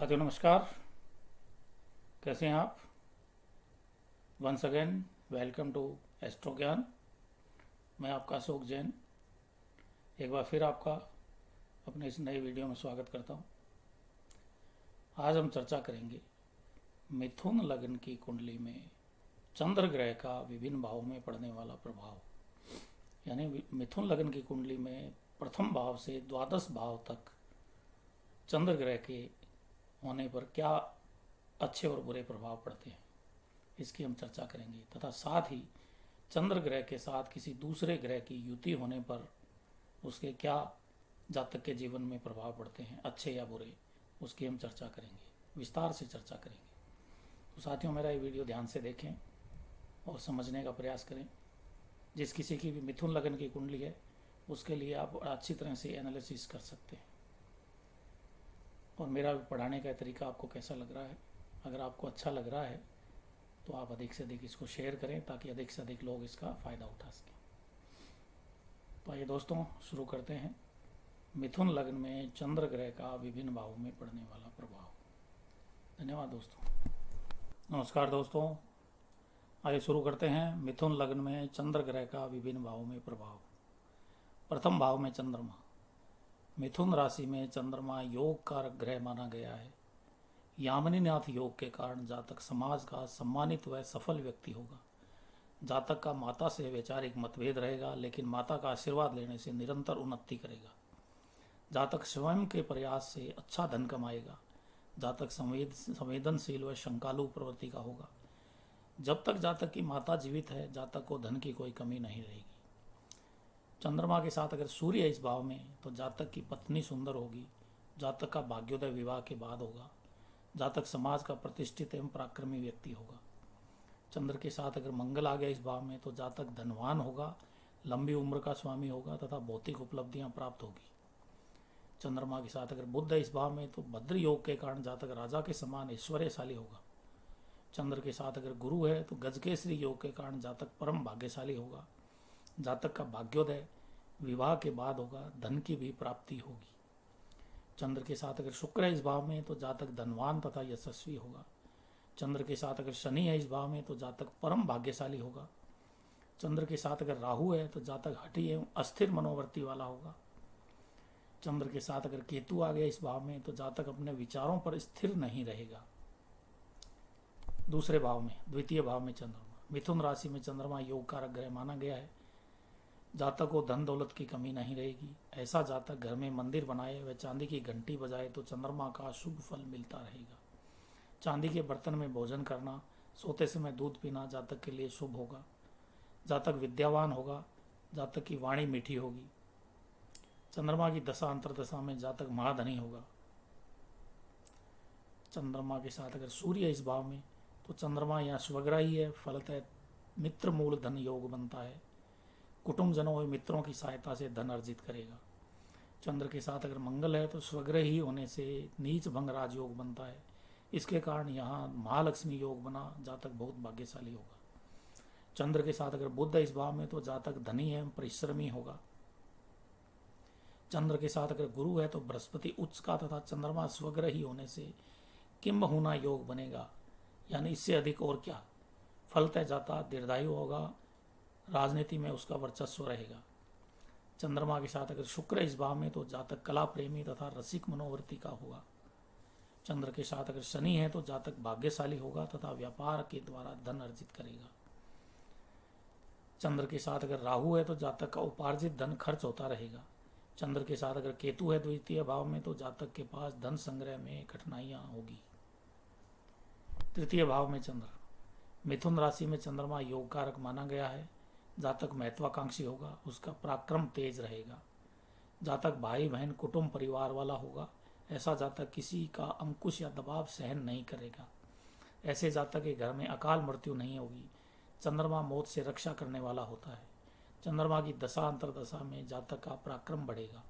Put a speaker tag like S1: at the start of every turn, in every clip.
S1: साथियों नमस्कार। कैसे हैं आप? Once again welcome to astro Gyan. मैं आपका अशोक जैन एक बार फिर आपका अपने इस नए वीडियो में स्वागत करता हूं। आज हम चर्चा करेंगे मिथुन लग्न की कुंडली में चंद्र ग्रह का विभिन्न भावों में पड़ने वाला प्रभाव, यानी मिथुन लग्न की कुंडली में प्रथम भाव से द्वादश भाव तक चंद्र ग्रह के होने पर क्या अच्छे और बुरे प्रभाव पड़ते हैं, इसकी हम चर्चा करेंगे। तथा साथ ही चंद्र ग्रह के साथ किसी दूसरे ग्रह की युति होने पर उसके क्या जातक के जीवन में प्रभाव पड़ते हैं, अच्छे या बुरे, उसकी हम चर्चा करेंगे, विस्तार से चर्चा करेंगे। तो साथियों, मेरा ये वीडियो ध्यान से देखें और समझने का प्रयास करें। जिस किसी की भी मिथुन लग्न की कुंडली है उसके लिए आप अच्छी तरह से एनालिसिस कर सकते हैं। और मेरा पढ़ाने का तरीका आपको कैसा लग रहा है? अगर आपको अच्छा लग रहा है तो आप अधिक से अधिक इसको शेयर करें ताकि अधिक से अधिक लोग इसका फ़ायदा उठा सकें। तो आइए दोस्तों, शुरू करते हैं। मिथुन लग्न में चंद्र ग्रह का विभिन्न भावों में पड़ने वाला प्रभाव। धन्यवाद दोस्तों। नमस्कार दोस्तों, आइए शुरू करते हैं। मिथुन लग्न में चंद्र ग्रह का विभिन्न भावों में प्रभाव। प्रथम भाव में चंद्रमा। मिथुन राशि में चंद्रमा योग कारक ग्रह माना गया है। यामिनीनाथ योग के कारण जातक समाज का सम्मानित व सफल व्यक्ति होगा। जातक का माता से वैचारिक मतभेद रहेगा, लेकिन माता का आशीर्वाद लेने से निरंतर उन्नति करेगा। जातक स्वयं के प्रयास से अच्छा धन कमाएगा। जातक संवेदनशील व शंकालु प्रवृत्ति का होगा। जब तक जातक की माता जीवित है, जातक को धन की कोई कमी नहीं रहेगी। चंद्रमा के साथ अगर सूर्य इस भाव में तो जातक की पत्नी सुंदर होगी। जातक का भाग्योदय विवाह के बाद होगा। जातक समाज का प्रतिष्ठित एवं पराक्रमी व्यक्ति होगा। चंद्र के साथ अगर मंगल आ गया इस भाव में तो जातक धनवान होगा, लंबी उम्र का स्वामी होगा तथा भौतिक उपलब्धियां प्राप्त होगी। चंद्रमा के साथ अगर बुध है इस भाव में तो भद्र योग के कारण जातक राजा के समान ऐश्वर्यशाली होगा। चंद्र के साथ अगर गुरु है तो गजकेसरी योग के कारण जातक परम भाग्यशाली होगा। जातक का भाग्योदय विवाह के बाद होगा, धन की भी प्राप्ति होगी। चंद्र के साथ अगर शुक्र है इस भाव में तो जातक धनवान तथा यशस्वी होगा। चंद्र के साथ अगर शनि है इस भाव में तो जातक परम भाग्यशाली होगा। चंद्र के साथ अगर राहु है तो जातक हठी एवं अस्थिर मनोवृत्ति वाला होगा। चंद्र के साथ अगर केतु आ गया इस भाव में तो जातक अपने विचारों पर स्थिर नहीं रहेगा। दूसरे भाव में, द्वितीय भाव में चंद्रमा। मिथुन राशि में चंद्रमा योग कारक ग्रह माना गया है। जातक को धन दौलत की कमी नहीं रहेगी। ऐसा जातक घर में मंदिर बनाए व चांदी की घंटी बजाए तो चंद्रमा का शुभ फल मिलता रहेगा। चांदी के बर्तन में भोजन करना, सोते समय दूध पीना जातक के लिए शुभ होगा। जातक विद्यावान होगा। जातक की वाणी मीठी होगी। चंद्रमा की दशा अंतरदशा में जातक महाधनी होगा। चंद्रमा के साथ अगर सूर्य इस भाव में तो चंद्रमा यहाँ स्वग्रही है, फलतः मित्र मूल धन योग बनता है। कुटुंबजनों और मित्रों की सहायता से धन अर्जित करेगा। चंद्र के साथ अगर मंगल है तो स्वग्रही होने से नीच भंग राजयोग बनता है। इसके कारण यहाँ महालक्ष्मी योग बना, जातक बहुत भाग्यशाली होगा। चंद्र के साथ अगर बुध इस भाव में तो जातक धनी एवं परिश्रमी होगा। चंद्र के साथ अगर गुरु है तो बृहस्पति उच्च का तथा चंद्रमा स्वग्रही होने से किंब होना योग बनेगा, यानी इससे अधिक और क्या। फलतः जाता दीर्घायु होगा। राजनीति में उसका वर्चस्व रहेगा। चंद्रमा के साथ अगर शुक्र इस भाव में तो जातक कला प्रेमी तथा रसिक मनोवृत्ति का होगा। चंद्र के साथ अगर शनि है तो जातक भाग्यशाली होगा तथा व्यापार के द्वारा धन अर्जित करेगा। चंद्र के साथ अगर राहु है तो जातक का उपार्जित धन खर्च होता रहेगा। चंद्र के साथ अगर केतु है द्वितीय भाव में तो जातक के पास धन संग्रह में कठिनाइयां होगी। तृतीय भाव में चंद्र। मिथुन राशि में चंद्रमा योग कारक माना गया है। जातक महत्वाकांक्षी होगा। उसका पराक्रम तेज रहेगा। जातक भाई बहन कुटुंब परिवार वाला होगा। ऐसा जातक किसी का अंकुश या दबाव सहन नहीं करेगा। ऐसे जातक के घर में अकाल मृत्यु नहीं होगी। चंद्रमा मौत से रक्षा करने वाला होता है। चंद्रमा की दशा अंतरदशा में जातक का पराक्रम बढ़ेगा।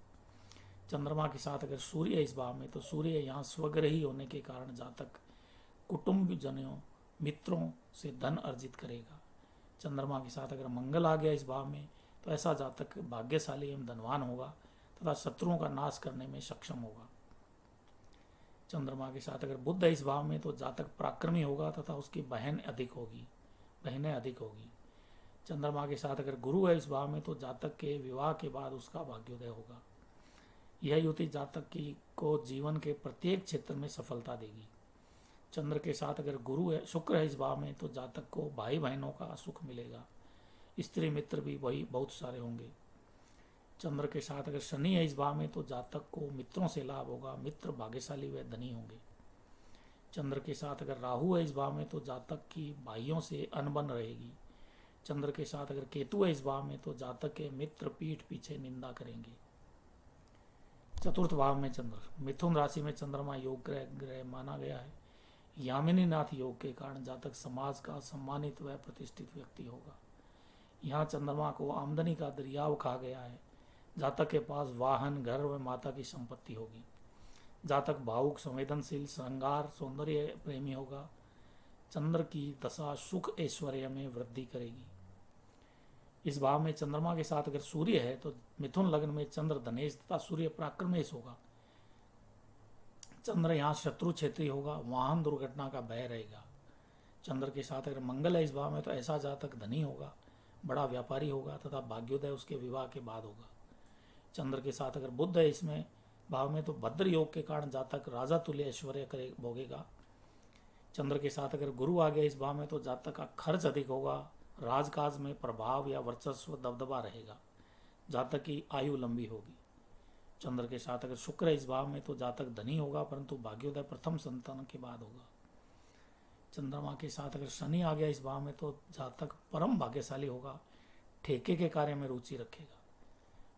S1: चंद्रमा के साथ अगर सूर्य इस भाव में तो सूर्य यहाँ स्वग्रही होने के कारण जातक कुटुंबजनों मित्रों से धन अर्जित करेगा। चंद्रमा के साथ अगर मंगल आ गया इस भाव में तो ऐसा जातक भाग्यशाली एवं धनवान होगा तथा शत्रुओं का नाश करने में सक्षम होगा। चंद्रमा के साथ अगर बुध है इस भाव में तो जातक पराक्रमी होगा तथा उसकी बहनें अधिक होगी। चंद्रमा के साथ अगर गुरु है इस भाव में तो जातक के विवाह के बाद उसका भाग्योदय होगा। यह युति जातक की को जीवन के प्रत्येक क्षेत्र में सफलता देगी। चंद्र के साथ अगर शुक्र है इस भाव में तो जातक को भाई बहनों का सुख मिलेगा। स्त्री मित्र भी वही बहुत सारे होंगे। चंद्र के साथ अगर शनि है इस भाव में तो जातक को मित्रों से लाभ होगा। मित्र भाग्यशाली व धनी होंगे। चंद्र के साथ अगर राहु है इस भाव में तो जातक की भाइयों से अनबन रहेगी। चंद्र के साथ अगर केतु है इस भाव में तो जातक के मित्र पीठ पीछे निंदा करेंगे। चतुर्थ भाव में चंद्र, मिथुन राशि में चंद्रमा योग ग्रह माना गया है। यामिनी नाथ योग के कारण जातक समाज का सम्मानित व प्रतिष्ठित व्यक्ति होगा। यहाँ चंद्रमा को आमदनी का दरियाव कहा गया है। जातक के पास वाहन, घर व माता की संपत्ति होगी। जातक भावुक, संवेदनशील, श्रृंगार, सौंदर्य प्रेमी होगा। चंद्र की दशा सुख ऐश्वर्य में वृद्धि करेगी। इस भाव में चंद्रमा के साथ अगर सूर्य है तो मिथुन लग्न में चंद्र धनेश तथा सूर्य पराक्रमेश होगा। चंद्र यहाँ शत्रु क्षेत्रीय होगा। वाहन दुर्घटना का भय रहेगा। चंद्र के साथ अगर मंगल है इस भाव में तो ऐसा जातक धनी होगा, बड़ा व्यापारी होगा तथा भाग्योदय उसके विवाह के बाद होगा। चंद्र के साथ अगर बुध है इसमें भाव में तो भद्र योग के कारण जातक राजा तुल्य ऐश्वर्य भोगेगा। चंद्र के साथ अगर गुरु आ गया इस भाव में तो जातक का खर्च अधिक होगा। राजकाज में प्रभाव या वर्चस्व दबदबा रहेगा। जातक की आयु लंबी होगी। चंद्र के साथ अगर शुक्र है इस भाव में तो जातक धनी होगा, परंतु भाग्योदय प्रथम संतान के बाद होगा। चंद्रमा के साथ अगर शनि आ गया इस भाव में तो जातक परम भाग्यशाली होगा। ठेके के कार्य में रुचि रखेगा।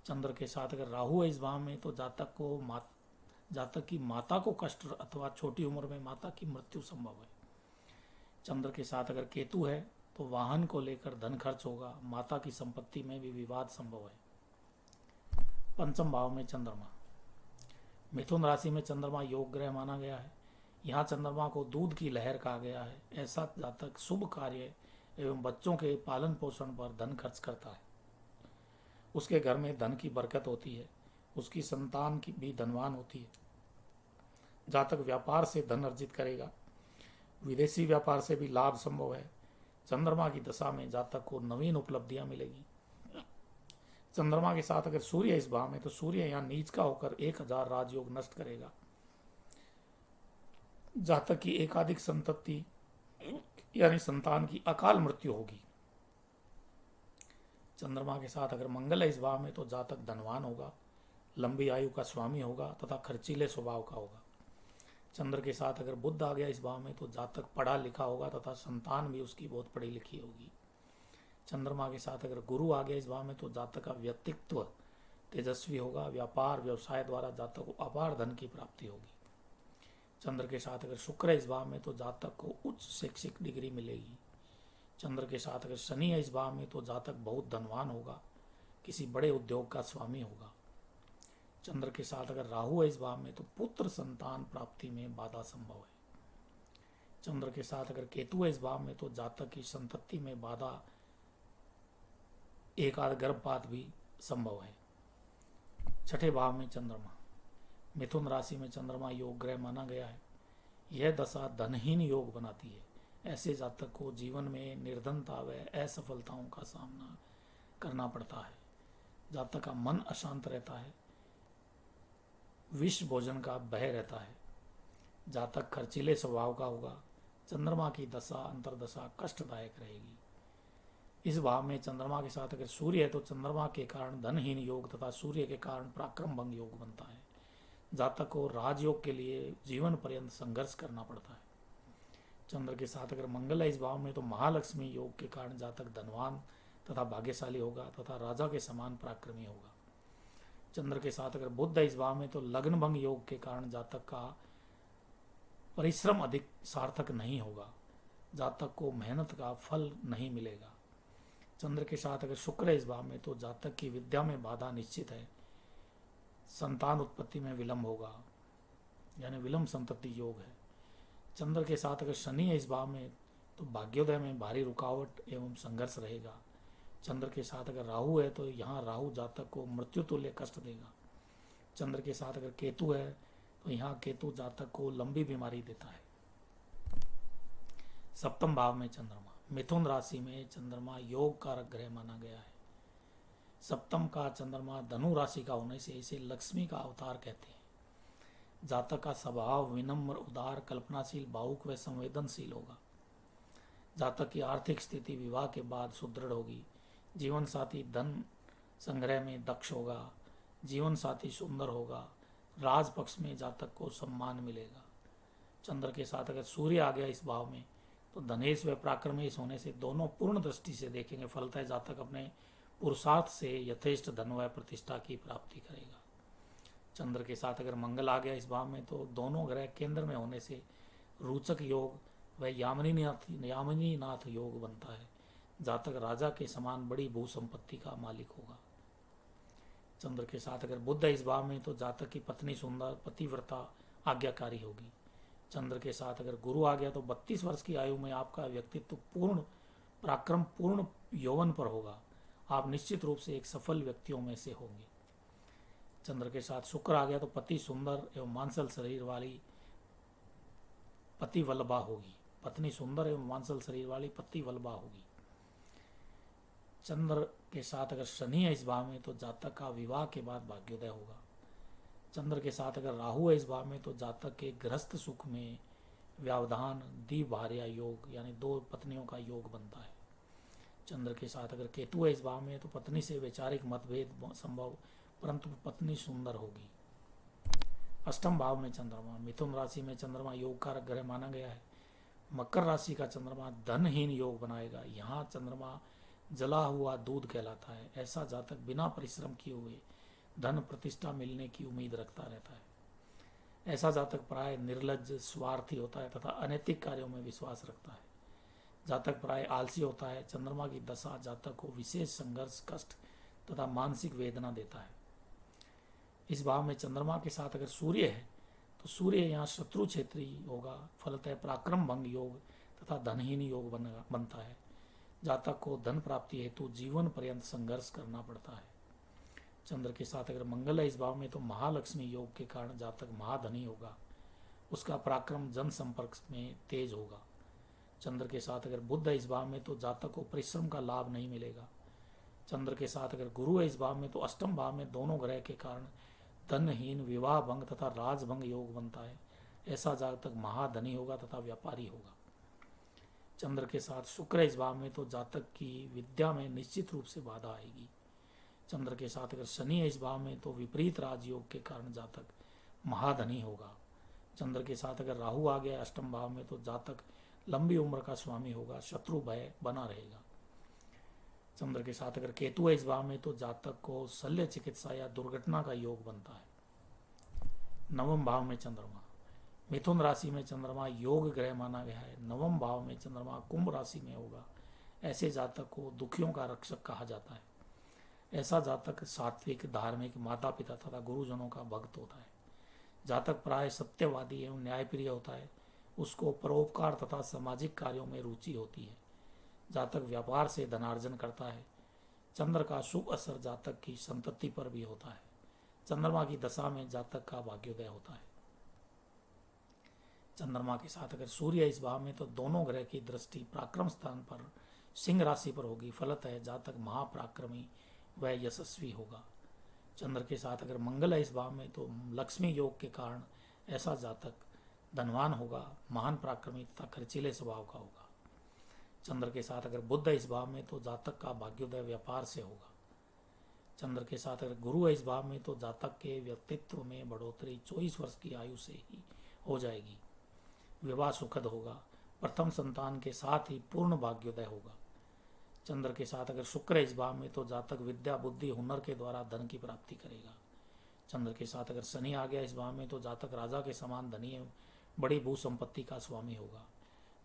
S1: चंद्र के साथ अगर राहु है इस भाव में तो जातक की माता को कष्ट अथवा छोटी उम्र में माता की मृत्यु संभव है। चंद्र के साथ अगर केतु है तो वाहन को लेकर धन खर्च होगा। माता की संपत्ति में भी विवाद संभव है। पंचम भाव में चंद्रमा, मिथुन राशि में चंद्रमा योग ग्रह माना गया है। यहाँ चंद्रमा को दूध की लहर कहा गया है। ऐसा जातक शुभ कार्य एवं बच्चों के पालन पोषण पर धन खर्च करता है। उसके घर में धन की बरकत होती है। उसकी संतान की भी धनवान होती है। जातक व्यापार से धन अर्जित करेगा। विदेशी व्यापार से भी लाभ संभव है। चंद्रमा की दशा में जातक को नवीन उपलब्धियां मिलेगी। चंद्रमा के साथ अगर सूर्य इस भाव में तो सूर्य यहाँ नीच का होकर 1000 राजयोग नष्ट करेगा। जातक की एकाधिक संतति यानी संतान की अकाल मृत्यु होगी। चंद्रमा के साथ अगर मंगल है इस भाव में तो जातक धनवान होगा, लंबी आयु का स्वामी होगा तथा खर्चीले स्वभाव का होगा। चंद्र के साथ अगर बुध आ गया इस भाव में तो जातक पढ़ा लिखा होगा तथा संतान भी उसकी बहुत पढ़ी लिखी होगी। चंद्रमा के साथ अगर गुरु आ गया इस भाव में तो जातक का व्यक्तित्व तेजस्वी होगा। व्यापार व्यवसाय द्वारा जातक को अपार धन की प्राप्ति होगी। चंद्र के साथ अगर शुक्र है इस भाव में तो जातक को उच्च शैक्षिक डिग्री मिलेगी। चंद्र के साथ अगर शनि है इस भाव में तो जातक बहुत धनवान होगा, किसी बड़े उद्योग का स्वामी होगा। चंद्र के साथ अगर राहु है इस भाव में तो पुत्र संतान प्राप्ति में बाधा संभव है। चंद्र के साथ अगर केतु है इस भाव में तो जातक की संतति में बाधा, एक आध गर्भपात भी संभव है। छठे भाव में चंद्रमा, मिथुन राशि में चंद्रमा योग ग्रह माना गया है। यह दशा धनहीन योग बनाती है। ऐसे जातक को जीवन में निर्धनता व असफलताओं का सामना करना पड़ता है। जातक का मन अशांत रहता है। विष भोजन का भय रहता है। जातक खर्चीले स्वभाव का होगा। चंद्रमा की दशा अंतर्दशा कष्टदायक रहेगी। इस भाव में चंद्रमा के साथ अगर सूर्य है तो चंद्रमा के कारण धनहीन योग तथा सूर्य के कारण पराक्रम भंग योग बनता है। जातक को राजयोग के लिए जीवन पर्यंत संघर्ष करना पड़ता है। चंद्र के साथ अगर मंगल है इस भाव में तो महालक्ष्मी योग के कारण जातक धनवान तथा भाग्यशाली होगा तथा राजा के समान पराक्रमी होगा। चंद्र के साथ अगर बुध है इस भाव में तो लग्न भंग योग के कारण जातक का परिश्रम अधिक सार्थक नहीं होगा। जातक को मेहनत का फल नहीं मिलेगा। चंद्र के साथ अगर शुक्र है इस भाव में तो जातक की विद्या में बाधा निश्चित है। संतान उत्पत्ति में विलंब होगा, यानी विलंब संतति योग है। चंद्र के साथ अगर शनि है इस भाव में तो भाग्योदय में भारी रुकावट एवं संघर्ष रहेगा। चंद्र के साथ अगर राहु है तो यहाँ राहु जातक को मृत्यु तुल्य कष्ट देगा। चंद्र के साथ अगर केतु है तो यहाँ केतु जातक को लंबी बीमारी देता है। सप्तम भाव में चंद्रमा, मिथुन राशि में चंद्रमा योग कारक ग्रह माना गया है। सप्तम का चंद्रमा धनु राशि का होने से इसे लक्ष्मी का अवतार कहते हैं। जातक का स्वभाव विनम्र, उदार, कल्पनाशील, भावुक व संवेदनशील होगा। जातक की आर्थिक स्थिति विवाह के बाद सुदृढ़ होगी। जीवन साथी धन संग्रह में दक्ष होगा। जीवन साथी सुंदर होगा। राज पक्ष में जातक को सम्मान मिलेगा। चंद्र के साथ अगर सूर्य आ गया इस भाव में तो धनेश व पराक्रमेश होने से दोनों पूर्ण दृष्टि से देखेंगे। फलतः जातक अपने पुरुषार्थ से यथेष्ट धन व प्रतिष्ठा की प्राप्ति करेगा। चंद्र के साथ अगर मंगल आ गया इस भाव में तो दोनों ग्रह केंद्र में होने से रोचक योग व यामिनीनाथ योग बनता है। जातक राजा के समान बड़ी भू संपत्ति का मालिक होगा। चंद्र के साथ अगर बुध है इस भाव में तो जातक की पत्नी सुंदर, पतिव्रता, आज्ञाकारी होगी। चंद्र के साथ अगर गुरु आ गया तो 32 वर्ष की आयु में आपका व्यक्तित्व पूर्ण पराक्रम, पूर्ण यौवन पर होगा। आप निश्चित रूप से एक सफल व्यक्तियों में से होंगे। चंद्र के साथ शुक्र आ गया तो पति सुंदर एवं मांसल शरीर वाली पति वल्लभा होगी। पत्नी सुंदर एवं मांसल शरीर वाली पति वल्लभा होगी। चंद्र के साथ अगर शनि है इस भाव में तो जातक का विवाह के बाद भाग्योदय होगा। चंद्र के साथ अगर राहु है इस भाव में तो जातक के गृहस्थ सुख में व्यवधान, द्विभार्या योग यानी 2 पत्नियों का योग बनता है। चंद्र के साथ अगर केतु है इस भाव में तो पत्नी से वैचारिक मतभेद संभव, परंतु पत्नी सुंदर होगी। अष्टम भाव में चंद्रमा, मिथुन राशि में चंद्रमा योग कारक ग्रह माना गया है। मकर राशि का चंद्रमा धनहीन योग बनाएगा। यहाँ चंद्रमा जला हुआ दूध कहलाता है। ऐसा जातक बिना परिश्रम किए हुए धन प्रतिष्ठा मिलने की उम्मीद रखता रहता है। ऐसा जातक प्राय निर्लज्ज, स्वार्थी होता है तथा अनैतिक कार्यों में विश्वास रखता है। जातक प्राय आलसी होता है। चंद्रमा की दशा जातक को विशेष संघर्ष, कष्ट तथा मानसिक वेदना देता है। इस भाव में चंद्रमा के साथ अगर सूर्य है तो सूर्य यहाँ शत्रु क्षेत्री होगा। फलतः पराक्रम भंग योग तथा धनहीन योग बनता है। जातक को धन प्राप्ति हेतु जीवन पर्यंत संघर्ष करना पड़ता है। चंद्र के साथ अगर मंगल है इस भाव में तो महालक्ष्मी योग के कारण जातक महाधनी होगा। उसका पराक्रम जन संपर्क में तेज होगा। चंद्र के साथ अगर बुध है इस भाव में तो जातक को परिश्रम का लाभ नहीं मिलेगा। चंद्र के साथ अगर गुरु है इस भाव में तो अष्टम भाव में दोनों ग्रह के कारण धनहीन, विवाह भंग तथा राजभंग योग बनता है। ऐसा जातक महाधनी होगा तथा व्यापारी होगा। चंद्र के साथ शुक्र इस भाव में तो जातक की विद्या में निश्चित रूप से बाधा आएगी। चंद्र के साथ अगर शनि है इस भाव में तो विपरीत राजयोग के कारण जातक महाधनी होगा। चंद्र के साथ अगर राहु आ गया अष्टम भाव में तो जातक लंबी उम्र का स्वामी होगा। शत्रु भय बना रहेगा। चंद्र के साथ अगर केतु है इस भाव में तो जातक को शल्य चिकित्सा या दुर्घटना का योग बनता है। नवम भाव में चंद्रमा, मिथुन राशि में चंद्रमा योग ग्रह माना गया है। नवम भाव में चंद्रमा कुंभ राशि में होगा। ऐसे जातक को दुखियों का रक्षक कहा जाता है। ऐसा जातक सात्विक, धार्मिक, माता पिता तथा गुरुजनों का भक्त होता है। जातक प्राय सत्यवादी एवं न्यायप्रिय होता है। उसको परोपकार तथा सामाजिक कार्यों में रुचि होती है। जातक व्यापार से धनार्जन करता है। चंद्र का शुभ असर जातक की संतति पर भी होता है। चंद्रमा की दशा में जातक का भाग्योदय होता है। चंद्रमा के साथ अगर सूर्य इस भाव में तो दोनों ग्रह की दृष्टि पराक्रम स्थान पर सिंह राशि पर होगी। फलतः जातक महापराक्रमी व यशस्वी होगा। चंद्र के साथ अगर मंगल है इस भाव में तो लक्ष्मी योग के कारण ऐसा जातक धनवान होगा, महान पराक्रमी तथा खर्चीले स्वभाव का होगा। चंद्र के साथ अगर बुध है इस भाव में तो जातक का भाग्योदय व्यापार से होगा। चंद्र के साथ अगर गुरु है इस भाव में तो जातक के व्यक्तित्व में बढ़ोतरी 24 वर्ष की आयु से ही हो जाएगी। विवाह सुखद होगा। प्रथम संतान के साथ ही पूर्ण भाग्योदय होगा। चंद्र के साथ अगर शुक्र है इस भाव में तो जातक विद्या, बुद्धि, हुनर के द्वारा धन की प्राप्ति करेगा। चंद्र के साथ अगर शनि आ गया इस भाव में तो जातक राजा के समान धनी एवं बड़ी भू संपत्ति का स्वामी होगा।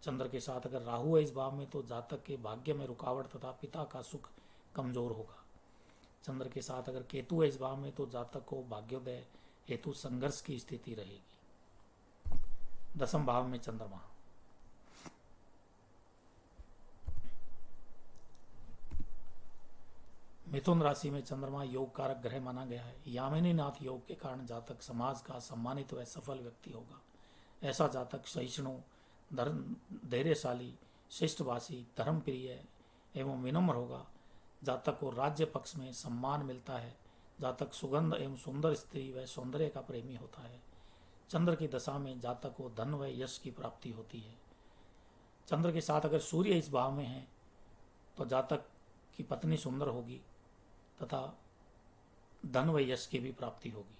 S1: चंद्र के साथ अगर राहु है इस भाव में तो जातक के भाग्य में रुकावट तथा पिता का सुख कमजोर होगा। चंद्र के साथ अगर केतु है इस भाव में तो जातक को भाग्योदय हेतु संघर्ष की स्थिति रहेगी। दसम भाव में चंद्रमा, मिथुन राशि में चंद्रमा योग कारक ग्रह माना गया है। यामिनी नाथ योग के कारण जातक समाज का सम्मानित व सफल व्यक्ति होगा। ऐसा जातक सहिष्णु, धर्म धैर्यशाली, शिष्टभाषी, धर्मप्रिय एवं विनम्र होगा। जातक को राज्य पक्ष में सम्मान मिलता है। जातक सुगंध एवं सुंदर स्त्री व सौंदर्य का प्रेमी होता है। चंद्र की दशा में जातक को धन व यश की प्राप्ति होती है। चंद्र के साथ अगर सूर्य इस भाव में है तो जातक की पत्नी सुंदर होगी तथा धन व यश की भी प्राप्ति होगी।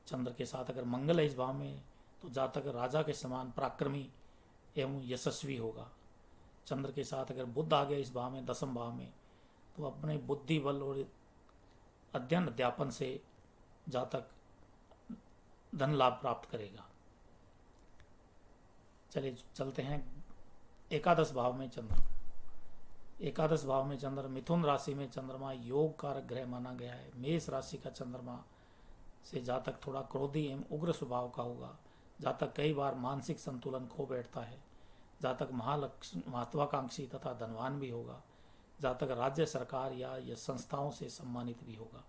S1: चंद्र के साथ अगर मंगल है इस भाव में तो जातक राजा के समान पराक्रमी एवं यशस्वी होगा। चंद्र के साथ अगर बुध आ गया इस भाव में, दसम भाव में, तो अपने बुद्धि बल और अध्ययन अध्यापन से जातक धन लाभ प्राप्त करेगा। चलिए चलते हैं एकादश भाव में चंद्र। एकादश भाव में चंद्र, मिथुन राशि में चंद्रमा योग कारक ग्रह माना गया है। मेष राशि का चंद्रमा से जातक थोड़ा क्रोधी एवं उग्र स्वभाव का होगा। जातक कई बार मानसिक संतुलन खो बैठता है। जातक महत्वाकांक्षी तथा धनवान भी होगा। जातक राज्य सरकार या संस्थाओं से सम्मानित भी होगा।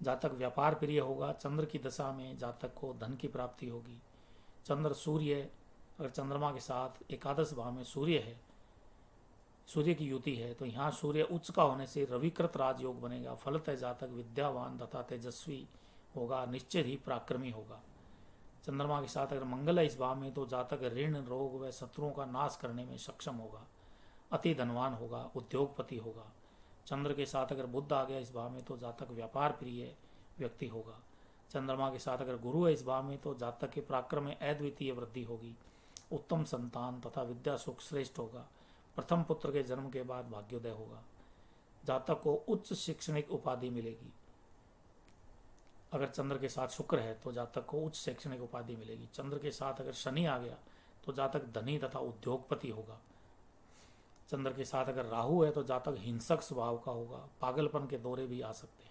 S1: जातक व्यापार प्रिय होगा। चंद्र की दशा में जातक को धन की प्राप्ति होगी। चंद्र सूर्य अगर चंद्रमा के साथ एकादश भाव में सूर्य है, सूर्य की युति है, तो यहाँ सूर्य उच्च का होने से रविकृत राजयोग बनेगा। फलतः जातक विद्यावान तथा तेजस्वी होगा, निश्चित ही पराक्रमी होगा। चंद्रमा के साथ अगर मंगल है इस भाव में तो जातक ऋण, रोग व शत्रुओं का नाश करने में सक्षम होगा। अति धनवान होगा, उद्योगपति होगा। चंद्र के साथ अगर बुध आ गया इस भाव में तो जातक व्यापार प्रिय व्यक्ति होगा। चंद्रमा के साथ अगर गुरु है इस भाव में तो जातक के पराक्रम में अद्वितीय वृद्धि होगी। उत्तम संतान तथा विद्या सुख श्रेष्ठ होगा। प्रथम पुत्र के जन्म के बाद भाग्योदय होगा। जातक को उच्च शैक्षणिक उपाधि मिलेगी। अगर चंद्र के साथ शुक्र है तो जातक को उच्च शैक्षणिक उपाधि मिलेगी। चंद्र के साथ अगर शनि आ गया तो जातक धनी तथा उद्योगपति होगा। चंद्र के साथ अगर राहु है तो जातक हिंसक स्वभाव का होगा, पागलपन के दौरे भी आ सकते हैं।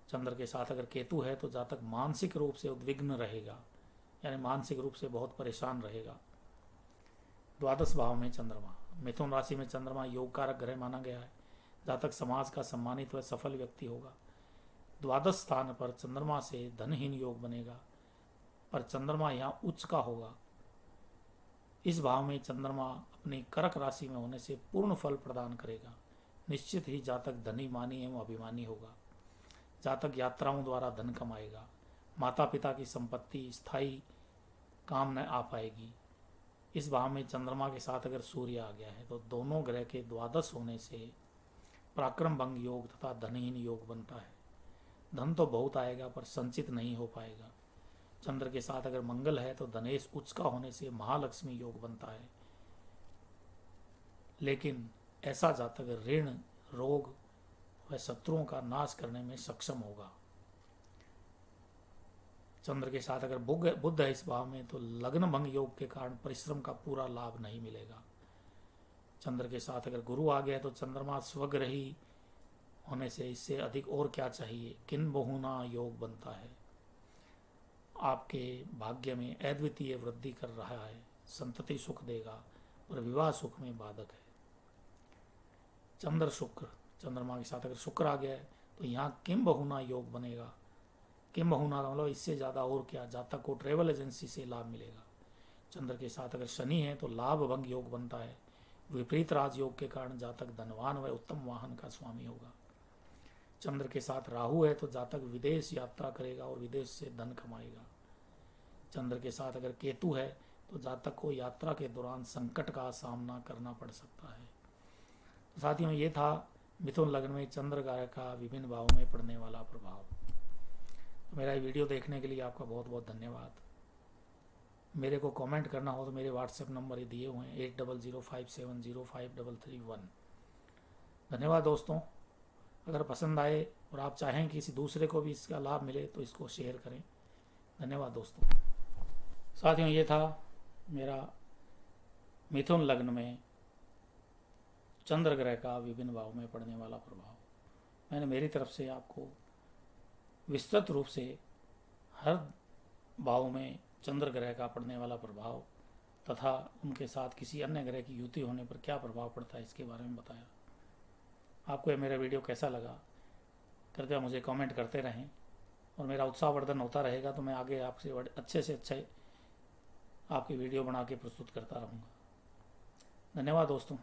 S1: चंद्र के साथ अगर केतु है तो जातक मानसिक रूप से उद्विग्न रहेगा, यानी मानसिक रूप से बहुत परेशान रहेगा। द्वादश भाव में चंद्रमा, मिथुन राशि में चंद्रमा योग कारक ग्रह माना गया है। जातक समाज का सम्मानित व सफल व्यक्ति होगा। द्वादश स्थान पर चंद्रमा से धनहीन योग बनेगा, पर चंद्रमा यहाँ उच्च का होगा। इस भाव में चंद्रमा अपनी कर्क राशि में होने से पूर्ण फल प्रदान करेगा। निश्चित ही जातक धनी, मानी एवं अभिमानी होगा। जातक यात्राओं द्वारा धन कमाएगा। माता पिता की संपत्ति स्थायी काम न आ पाएगी। इस भाव में चंद्रमा के साथ अगर सूर्य आ गया है तो दोनों ग्रह के द्वादश होने से पराक्रम भंग योग तथा धनहीन योग बनता है। धन तो बहुत आएगा पर संचित नहीं हो पाएगा। चंद्र के साथ अगर मंगल है तो धनेश उच्च का होने से महालक्ष्मी योग बनता है। लेकिन ऐसा जातक ऋण, रोग व शत्रुओं का नाश करने में सक्षम होगा। चंद्र के साथ अगर बुध है इस भाव में तो लग्न भंग योग के कारण परिश्रम का पूरा लाभ नहीं मिलेगा। चंद्र के साथ अगर गुरु आ गया तो चंद्रमा स्वग्रही होने से इससे अधिक और क्या चाहिए, किन बहुना योग बनता है। आपके भाग्य में अद्वितीय वृद्धि कर रहा है। संतति सुख देगा और विवाह सुख में बाधक है। चंद्र शुक्र, चंद्रमा के साथ अगर शुक्र आ गया है तो यहाँ किम बहुना योग बनेगा। किम बहुना का मतलब इससे ज़्यादा और क्या, जातक को ट्रेवल एजेंसी से लाभ मिलेगा। चंद्र के साथ अगर शनि है तो लाभ भंग योग बनता है। विपरीत राजयोग के कारण जातक धनवान व उत्तम वाहन का स्वामी होगा। चंद्र के साथ राहु है तो जातक विदेश यात्रा करेगा और विदेश से धन कमाएगा। चंद्र के साथ अगर केतु है तो जातक को यात्रा के दौरान संकट का सामना करना पड़ सकता है। तो साथियों, ये था मिथुन लग्न में चंद्र ग्रह का विभिन्न भावों में पड़ने वाला प्रभाव। तो मेरा ये वीडियो देखने के लिए आपका बहुत बहुत धन्यवाद। मेरे को कमेंट करना हो तो मेरे व्हाट्सएप नंबर ये दिए हुए हैं 8005705331। धन्यवाद दोस्तों। अगर पसंद आए और आप चाहें कि किसी दूसरे को भी इसका लाभ मिले तो इसको शेयर करें। धन्यवाद दोस्तों। साथियों, ये था मेरा मिथुन लग्न में चंद्र ग्रह का विभिन्न भाव में पड़ने वाला प्रभाव। मैंने मेरी तरफ से आपको विस्तृत रूप से हर भाव में चंद्र ग्रह का पड़ने वाला प्रभाव तथा उनके साथ किसी अन्य ग्रह की युति होने पर क्या प्रभाव पड़ता है इसके बारे में बताया। आपको ये मेरा वीडियो कैसा लगा, कृपया मुझे कमेंट करते रहें और मेरा उत्साहवर्धन होता रहेगा, तो मैं आगे आपसे अच्छे से अच्छे आपकी वीडियो बना के प्रस्तुत करता रहूँगा। धन्यवाद दोस्तों।